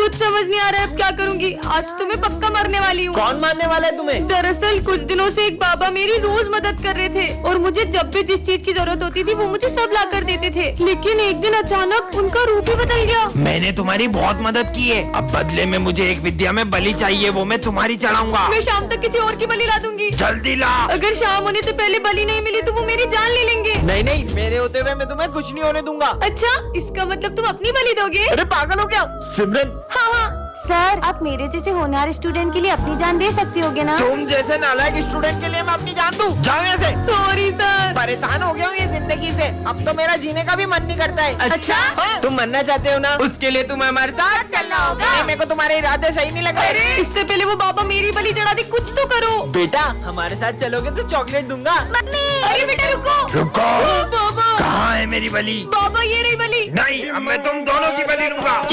कुछ समझ नहीं आ रहा है अब क्या करूँगी। आज तो मैं पक्का मरने वाली हूँ। कौन मारने वाला है तुम्हें? दरअसल कुछ दिनों से एक बाबा मेरी रोज मदद कर रहे थे और मुझे जब भी जिस चीज की जरूरत होती थी वो मुझे सब ला कर देते थे, लेकिन एक दिन अचानक उनका रूप ही बदल गया। मैंने तुम्हारी बहुत मदद की है, अब बदले में मुझे एक विद्या में बलि चाहिए, वो मैं तुम्हारी चढ़ाऊंगा। मैं शाम तक किसी और की बलि ला दूंगी। जल्दी ला। अगर शाम होने से पहले बलि नहीं मिली तो वो मेरी जान ले लेंगे। नहीं नहीं, मेरे होते हुए मैं तुम्हें कुछ नहीं होने दूंगा। अच्छा, इसका मतलब तुम अपनी बलि दोगे? अरे पागल हो क्या सिमरन? हाँ हाँ सर, आप मेरे जैसे होनहार स्टूडेंट के लिए अपनी जान दे सकती होगे ना? तुम जैसे नालायक स्टूडेंट के लिए मैं अपनी जान दूं? जाओ यहाँ से। Sorry sir. परेशान हो गया हूँ ये जिंदगी से, अब तो मेरा जीने का भी मन नहीं करता है। अच्छा? हाँ? तुम मरना चाहते हो ना, उसके लिए तुम्हें हमारे साथ चलना होगा। नहीं, मेरे को तुम्हारे इरादे सही नहीं लग रहे। इससे पहले वो बाबा मेरी बलि चढ़ा दी, कुछ तो करो। बेटा हमारे साथ चलोगे तो चॉकलेट दूंगा। अरे बेटा रुको। रुको। बाबा। कहाँ है मेरी बलि? बाबा ये रही बलि। नहीं, अब मैं तुम दोनों की बलि लूंगा।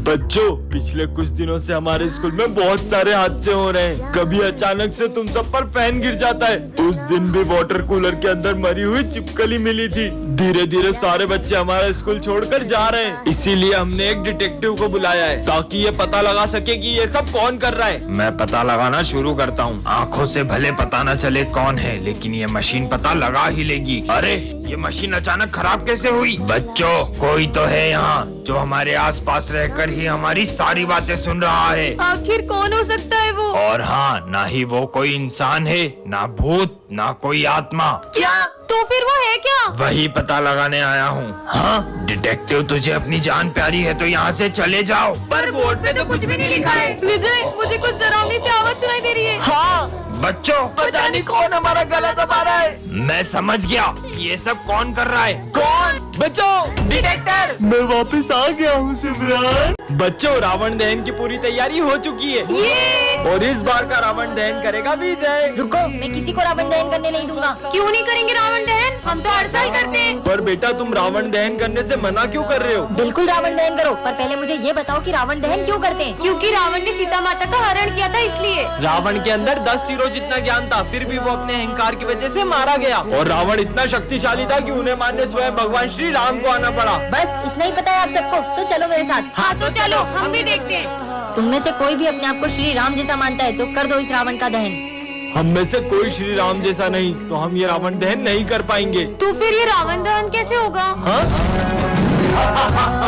बच्चों, पिछले कुछ दिनों से हमारे स्कूल में बहुत सारे हादसे हो रहे हैं। कभी अचानक से तुम सब पर फैन गिर जाता है। उस दिन भी वाटर कूलर के अंदर मरी हुई छिपकली मिली थी। धीरे धीरे सारे बच्चे हमारा स्कूल छोड़कर जा रहे हैं, इसीलिए हमने एक डिटेक्टिव को बुलाया है ताकि ये पता लगा सके कि ये सब कौन कर रहा है। मैं पता लगाना शुरू करता हूँ। आँखों से भले पता न चले कौन है, लेकिन ये मशीन पता लगा ही लेगी। अरे ये मशीन अचानक खराब कैसे हुई? बच्चों, कोई तो है यहाँ जो हमारे आसपास रहकर ही हमारी सारी बातें सुन रहा है। आखिर कौन हो सकता है वो? और हाँ, ना ही वो कोई इंसान है, ना भूत, ना कोई आत्मा। क्या? तो फिर वो है क्या? वही पता लगाने आया हूँ। हाँ डिटेक्टिव, तुझे अपनी जान प्यारी है तो यहाँ से चले जाओ। पर बोर्ड पे तो कुछ भी नहीं लिखा है। विजय, मुझे कुछ डरावनी सी आवाज सुनाई दे रही है। हाँ बच्चों, पता नहीं कौन हमारा गला दबा रहा है। मैं समझ गया कि ये सब कौन कर रहा है। कौन? बच्चों, डिटेक्टर। मैं वापस आ गया हूँ सिमरन। बच्चों, रावण दहन की पूरी तैयारी हो चुकी है और इस बार का रावण दहन करेगा विजय। रुको, मैं किसी को रावण दहन करने नहीं दूंगा। क्यों नहीं करेंगे रावण दहन? हम तो हर साल करते हैं। पर बेटा, तुम रावण दहन करने से मना क्यों कर रहे हो? बिल्कुल रावण दहन करो, पर पहले मुझे ये बताओ कि रावण दहन क्यों करते हैं? क्योंकि रावण ने सीता माता का हरण किया था, इसलिए। रावण के अंदर 10 सिरों जितना ज्ञान था, फिर भी वो अपने अहंकार की वजह से मारा गया। और रावण इतना शक्तिशाली था कि उन्हें मारने स्वयं भगवान श्री राम को आना पड़ा। बस इतना ही पता है आप सबको, तो चलो मेरे साथ। हाँ तो चलो, हम भी देखते हैं। तुम में से कोई भी अपने आप को श्री राम जैसा मानता है तो कर दो इस रावण का दहन। हम में से कोई श्री राम जैसा नहीं, तो हम ये रावण दहन नहीं कर पाएंगे। तो फिर ये रावण दहन कैसे होगा?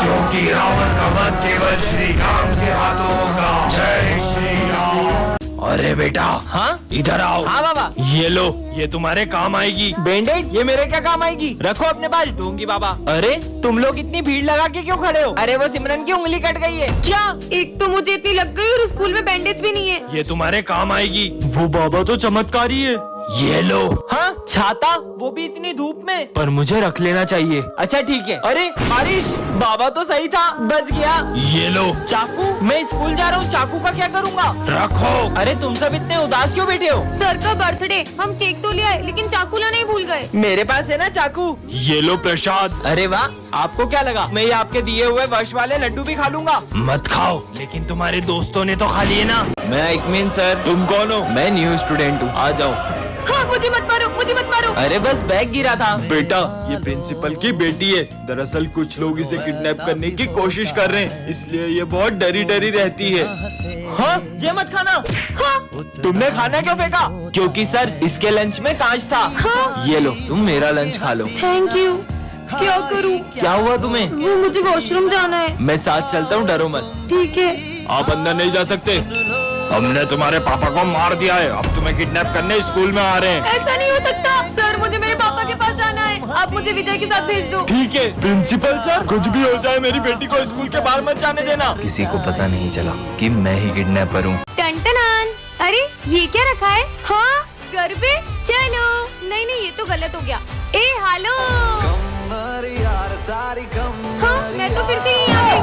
क्योंकि रावण का वध केवल श्री राम के हाथों होगा। जय श्री राम। अरे बेटा, हाँ इधर आओ। हाँ बाबा। ये लो, ये तुम्हारे काम आएगी। बैंडेड? ये मेरे क्या काम आएगी? रखो अपने पास, दूंगी बाबा। अरे तुम लोग इतनी भीड़ लगा के क्यों खड़े हो? अरे वो सिमरन की उंगली कट गई है। क्या? एक तो मुझे इतनी लग गई और स्कूल में बैंडेज भी नहीं है। ये तुम्हारे काम आएगी। वो बाबा तो चमत्कारी है। ये लो। हाँ, छाता, वो भी इतनी धूप में। पर मुझे रख लेना चाहिए। अच्छा ठीक है। अरे बारिश, बाबा तो सही था, बच गया। ये लो। चाकू? मैं स्कूल जा रहा हूँ, चाकू का क्या करूँगा? रखो। अरे तुम सब इतने उदास क्यों बैठे हो? सर का बर्थडे, हम केक तो ले आए लेकिन चाकू लाना ही भूल गए। मेरे पास है ना चाकू। ये लो प्रसाद। अरे वाह, आपको क्या लगा मैं ये आपके दिए हुए वर्ष वाले लड्डू भी खा लूंगा? मत खाओ, लेकिन तुम्हारे दोस्तों ने तो खा लिए ना। मैं इकमीन सर। तुम कौन हो? मैं न्यू स्टूडेंट हूँ, आ जाओ। हाँ, मुझे मत मारो, मुझे मत मारो। अरे बस बैग गिरा था। बेटा, ये प्रिंसिपल की बेटी है। दरअसल कुछ लोग इसे किडनैप करने की कोशिश कर रहे हैं, इसलिए ये बहुत डरी डरी रहती है। हाँ, ये मत खाना। हाँ, तुमने खाना क्यों फेंका? क्योंकि सर इसके लंच में कांच था। हाँ। ये लो, तुम मेरा लंच खा लो। Thank you. क्या करूँ? क्या हुआ तुम्हें? वो मुझे वॉशरूम जाना है। मैं साथ चलता हूँ, डरो मत। ठीक है। आप अंदर नहीं जा सकते। हमने तुम्हारे पापा को मार दिया है, अब तुम्हें किडनैप करने स्कूल में आ रहे हैं। ऐसा नहीं हो सकता सर, मुझे मेरे पापा के पास जाना है। आप मुझे विजय के साथ भेज दो। ठीक है प्रिंसिपल सर, कुछ भी हो जाए मेरी बेटी को स्कूल के बाहर मत जाने देना। किसी को पता नहीं चला कि मैं ही किडनैपर हूँ। टन-टनान। अरे ये क्या रखा है? हाँ, गरबे। चलो। नहीं नहीं, ये तो गलत हो गया। ए हेलो। हाँ, मैं तो फिर से यहीं आ गई।